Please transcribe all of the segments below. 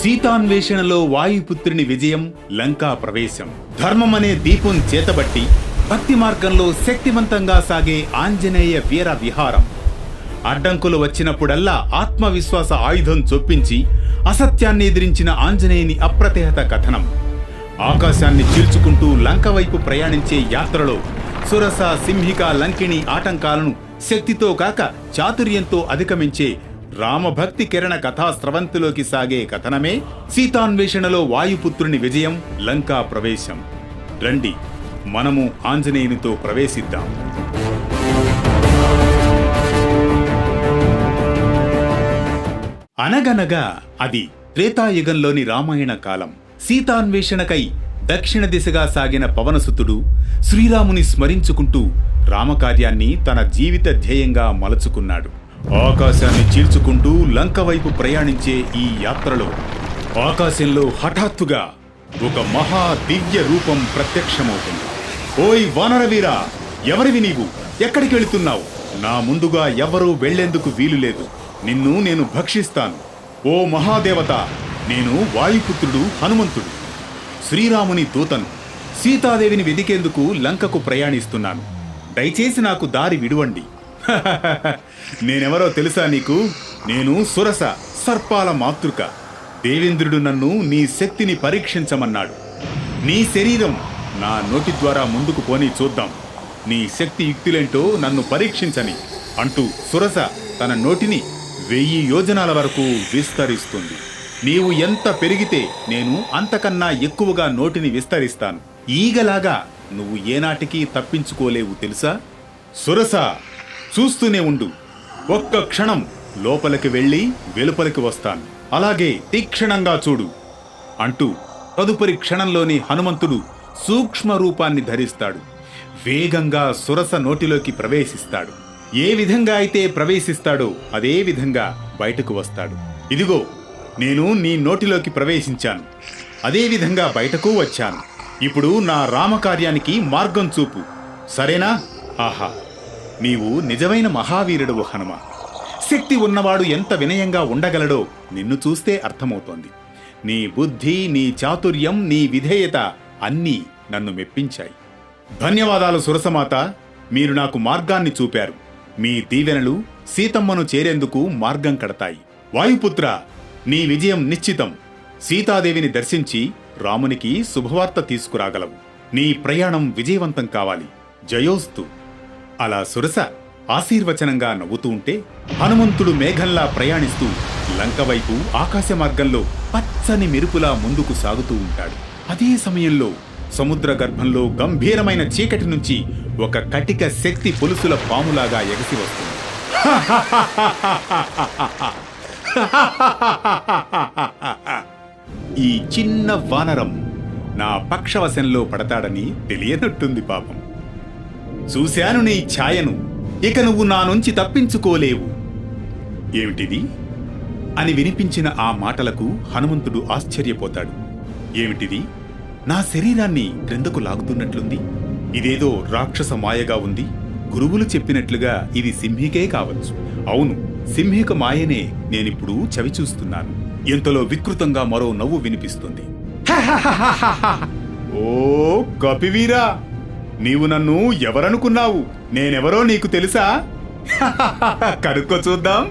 సీతాన్వేషణలో వాయుపుత్రుని విజయం, లంకా ప్రవేశం. ధర్మమనే దీపం చేతబట్టి భక్తి మార్గంలో శక్తివంతంగా సాగే ఆంజనేయ వీర విహారం. అడ్డంకులు వచ్చినప్పుడల్లా ఆత్మవిశ్వాస ఆయుధం చొప్పించి అసత్యాన్ని ఎదిరించిన ఆంజనేయుని అప్రతిహత కథనం. ఆకాశాన్ని చీల్చుకుంటూ లంక వైపు ప్రయాణించే యాత్రలో సురస, సింహిక, లంకిణి ఆటంకాలను శక్తితో కాక చాతుర్యంతో అధిగమించే రామభక్తి కిరణ కథా స్రవంతిలోకి సాగే కథనమే సీతాన్వేషణలో వాయుపుత్రుని విజయం, లంకా ప్రవేశం. రండి, మనము ఆంజనేయునితో ప్రవేశిద్దాం. అనగనగా అది త్రేతాయుగంలోని రామాయణ కాలం. సీతాన్వేషణకై దక్షిణ దిశగా సాగిన పవనసుతుడు శ్రీరాముని స్మరించుకుంటూ రామకార్యాన్ని తన జీవిత ధ్యేయంగా మలుచుకున్నాడు. ఆకాశాన్ని చీల్చుకుంటూ లంక వైపు ప్రయాణించే ఈ యాత్రలో ఆకాశంలో హఠాత్తుగా ఒక మహా దివ్య రూపం ప్రత్యక్షమవుతుంది. ఓయ్ వానరవీరా, ఎవరివి నీవు? ఎక్కడికి వెళుతున్నావు? నా ముందుగా ఎవరూ వెళ్లేందుకు వీలులేదు. నిన్ను నేను భక్షిస్తాను. ఓ మహాదేవత, నేను వాయుపుత్రుడు హనుమంతుడు, శ్రీరాముని దూతను. సీతాదేవిని వెదికేందుకు లంకకు ప్రయాణిస్తున్నాను. దయచేసి నాకు దారి విడువండి. నేనెవరో తెలుసా నీకు? నేను సురస, సర్పాల మాతృక. దేవేంద్రుడు నన్ను నీ శక్తిని పరీక్షించమన్నాడు. నీ శరీరం నా నోటి ద్వారా ముందుకు పోని చూద్దాం. నీ శక్తి యుక్తులేంటో నన్ను పరీక్షించని అంటూ సురస తన నోటిని 1000 యోజనాల వరకు విస్తరిస్తుంది. నీవు ఎంత పెరిగితే నేను అంతకన్నా ఎక్కువగా నోటిని విస్తరిస్తాను. ఈగలాగా నువ్వు ఏనాటికి తప్పించుకోలేవు తెలుసా? సురస, చూస్తూనే ఉండు. ఒక్క క్షణం లోపలికి వెళ్ళి వెలుపలికి వస్తాను. అలాగే తీక్షణంగా చూడు అంటూ తదుపరి క్షణంలోని హనుమంతుడు సూక్ష్మ రూపాన్ని ధరిస్తాడు. వేగంగా సురస నోటిలోకి ప్రవేశిస్తాడు. ఏ విధంగా అయితే ప్రవేశిస్తాడో అదే విధంగా బయటకు వస్తాడు. ఇదిగో, నేను నీ నోటిలోకి ప్రవేశించాను, అదే విధంగా బయటకు వచ్చాను. ఇప్పుడు నా రామకార్యానికి మార్గం చూపు, సరేనా? ఆహా, నీవు నిజమైన మహావీరుడు హనుమ. శక్తి ఉన్నవాడు ఎంత వినయంగా ఉండగలడో నిన్ను చూస్తే అర్థమవుతోంది. నీ బుద్ధి, నీ చాతుర్యం, నీ విధేయత అన్నీ నన్ను మెప్పించాయి. ధన్యవాదాలు సురసమాత, మీరు నాకు మార్గాన్ని చూపారు. మీ దీవెనలు సీతమ్మను చేరేందుకు మార్గం కడతాయి. వాయుపుత్ర, నీ విజయం నిశ్చితం. సీతాదేవిని దర్శించి రామునికి శుభవార్త తీసుకురాగలవు. నీ ప్రయాణం విజయవంతం కావాలి. జయోస్తు. అలా సురస ఆశీర్వచనంగా నవ్వుతూ ఉంటే హనుమంతుడు మేఘంలా ప్రయాణిస్తూ లంక వైపు ఆకాశ మార్గంలో పచ్చని మెరుపులా ముందుకు సాగుతూ ఉంటాడు. అదే సమయంలో సముద్ర గర్భంలో గంభీరమైన చీకటి నుంచి ఒక కటిక శక్తి పొలుసుల పాములాగా ఎగసి వస్తుంది. ఈ చిన్న వానరం నా పక్షవశంలో పడతాడని తెలియనట్టుంది పాపం. చూశాను నీ ఛాయను, ఇక నువ్వు నా నుంచి తప్పించుకోలేవు. ఏమిటిది అని వినిపించిన ఆ మాటలకు హనుమంతుడు ఆశ్చర్యపోతాడు. ఏమిటిది? నా శరీరాన్ని క్రిందకు లాగుతున్నట్లుంది. ఇదేదో రాక్షస మాయగా ఉంది. గురువులు చెప్పినట్లుగా ఇది సింహికే కావచ్చు. అవును, సింహిక మాయనే నేనిప్పుడు చవిచూస్తున్నాను. ఇంతలో వికృతంగా మరో నవ్వు వినిపిస్తుంది. ఓ కపివీరా, నీవు నన్ను ఎవరనుకున్నావు? నేనెవరో నీకు తెలుసా? కనుక్కో చూద్దాం.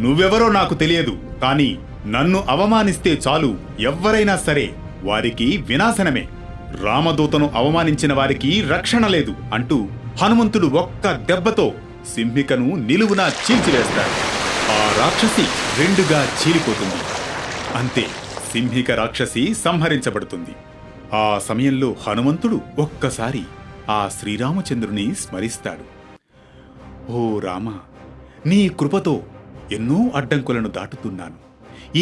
నువ్వెవరో నాకు తెలియదు, కాని నన్ను అవమానిస్తే చాలు, ఎవ్వరైనా సరే వారికి వినాశనమే. రామదూతను అవమానించిన వారికి రక్షణ లేదు అంటూ హనుమంతుడు ఒక్క దెబ్బతో సింహికను నిలువునా చీల్చివేస్తాడు. ఆ రాక్షసి రెండుగా చీలిపోతుంది. అంతే, సింహిక రాక్షసి సంహరించబడుతుంది. ఆ సమయంలో హనుమంతుడు ఒక్కసారి ఆ శ్రీరామచంద్రుని స్మరిస్తాడు. ఓ రామ, నీ కృపతో ఎన్నో అడ్డంకులను దాటుతున్నాను.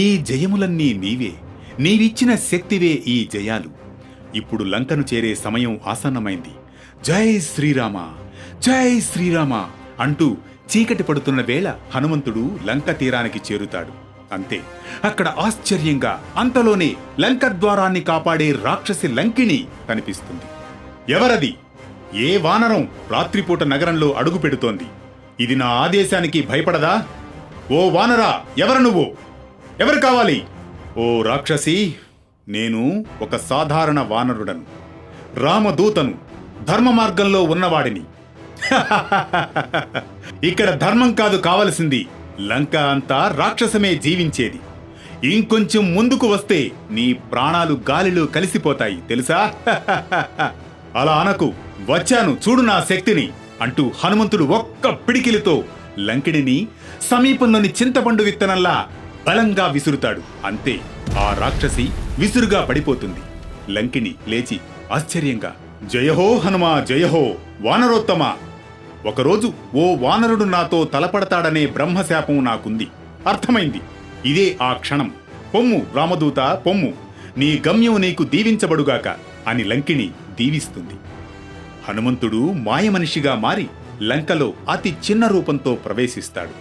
ఈ జయములన్నీ నీవే, నీవిచ్చిన శక్తివే ఈ జయాలు. ఇప్పుడు లంకను చేరే సమయం ఆసన్నమైంది. జై శ్రీరామ, జై శ్రీరామ అంటూ చీకటి పడుతున్న వేళ హనుమంతుడు లంక తీరానికి చేరుతాడు. అంతే, అక్కడ ఆశ్చర్యంగా అంతలోనే లంక ద్వారాన్ని కాపాడే రాక్షసి లంకిణి కనిపిస్తుంది. ఎవరది? ఏ వానరం రాత్రిపూట నగరంలో అడుగు పెడుతోంది? ఇది నా ఆదేశానికి భయపడదా? ఓ వానరా, ఎవరు నువ్వు? ఎవరు కావాలి? ఓ రాక్షసి, నేను ఒక సాధారణ వానరుడను, రామదూతను, ధర్మ మార్గంలో ఉన్నవాడిని. ఇక్కడ ధర్మం కాదు కావలసింది, లంక అంతా రాక్షసమే జీవించేది. ఇంకొంచెం ముందుకు వస్తే నీ ప్రాణాలు గాలిలో కలిసిపోతాయి తెలుసా? అలా అనకు, వచ్చాను చూడు నా శక్తిని అంటూ హనుమంతుడు ఒక్క పిడికిలితో లంకిడిని సమీపంలోని చింతపండు విత్తనంలా బలంగా విసురుతాడు. అంతే, ఆ రాక్షసి విసురుగా పడిపోతుంది. లంకిని లేచి ఆశ్చర్యంగా, జయహో హనుమా, జయహో వానరోత్తమ! ఒకరోజు ఓ వానరుడు నాతో తలపడతాడనే బ్రహ్మశాపం నాకుంది. అర్థమైంది. ఇదే ఆ క్షణం. పొమ్ము రామదూత, పొమ్ము, నీ గమ్యం నీకు దీవించబడుగాక అని లంకిని దీవిస్తుంది. హనుమంతుడు మాయమనిషిగా మారి లంకలో అతి చిన్న రూపంతో ప్రవేశిస్తాడు.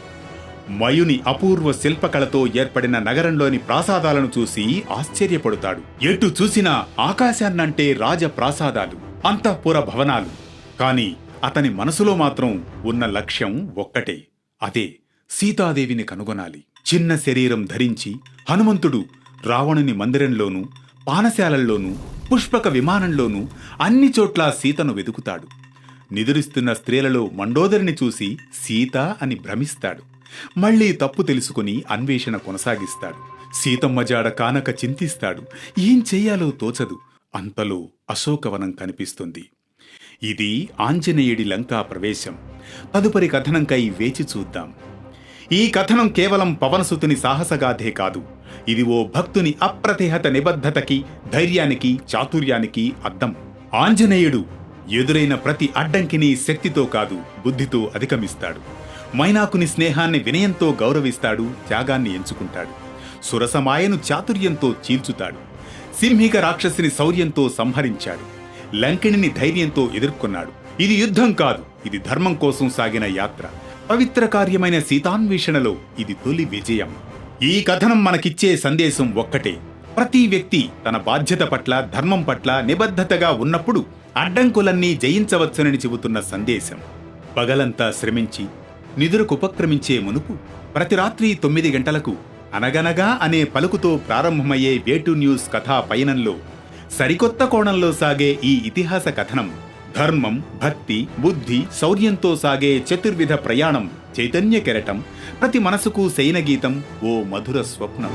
మయుని అపూర్వ శిల్పకళతో ఏర్పడిన నగరంలోని ప్రాసాదాలను చూసి ఆశ్చర్యపడుతాడు. ఎటు చూసినా ఆకాశాన్నంటే రాజప్రాసాదాలు, అంతఃపుర భవనాలు. కాని అతని మనసులో మాత్రం ఉన్న లక్ష్యం ఒక్కటే, అదే సీతాదేవిని కనుగొనాలి. చిన్న శరీరం ధరించి హనుమంతుడు రావణుని మందిరంలోనూ, పానశాలల్లోనూ, పుష్పక విమానంలోనూ అన్ని చోట్ల సీతను వెతుకుతాడు. నిదురిస్తున్న స్త్రీలలో మండోదరిని చూసి సీత అని భ్రమిస్తాడు. మళ్లీ తప్పు తెలుసుకుని అన్వేషణ కొనసాగిస్తాడు. సీతమ్మ జాడ కానక చింతిస్తాడు. ఏం చెయ్యాలో తోచదు. అంతలో అశోకవనం కనిపిస్తుంది. ఇది ఆంజనేయుడి లంకా ప్రవేశం. తదుపరి కథనంకై వేచి చూద్దాం. ఈ కథనం కేవలం పవనసుతుని సాహసగాథే కాదు, ఇది ఓ భక్తుని అప్రతిహత నిబద్ధతకి, ధైర్యానికి, చాతుర్యానికి అద్దం. ఆంజనేయుడు ఎదురైన ప్రతి అడ్డంకిని శక్తితో కాదు, బుద్ధితో అధిగమిస్తాడు. మైనాకుని స్నేహాన్ని వినయంతో గౌరవిస్తాడు, త్యాగాన్ని ఎంచుకుంటాడు. సురసమాయను చాతుర్యంతో చీల్చుతాడు. సింహిక రాక్షసిని శౌర్యంతో సంహరించాడు. లంకిణిని ధైర్యంతో ఎదుర్కొన్నాడు. ఇది యుద్ధం కాదు, ఇది ధర్మం కోసం సాగిన యాత్ర. పవిత్ర కార్యమైన సీతాన్వేషణలో ఇది తొలి విజయం. ఈ కథనం మనకిచ్చే సందేశం ఒక్కటే, ప్రతి వ్యక్తి తన బాధ్యత పట్ల, ధర్మం పట్ల నిబద్ధతగా ఉన్నప్పుడు అడ్డంకులన్నీ జయించవచ్చునని చెబుతున్న సందేశం. పగలంతా శ్రమించి నిదురకుపక్రమించే మునుపు ప్రతి రాత్రి 9 గంటలకు అనగనగా అనే పలుకుతో ప్రారంభమయ్యే వేటు న్యూస్ కథా పయనంలో సరికొత్త కోణంలో సాగే ఈ ఇతిహాస కథనం ధర్మం, భక్తి, బుద్ధి, శౌర్యంతో సాగే చతుర్విధ ప్రయాణం చైతన్య కెరటం, ప్రతి మనసుకు శయనగీతం, ఓ మధుర స్వప్నం.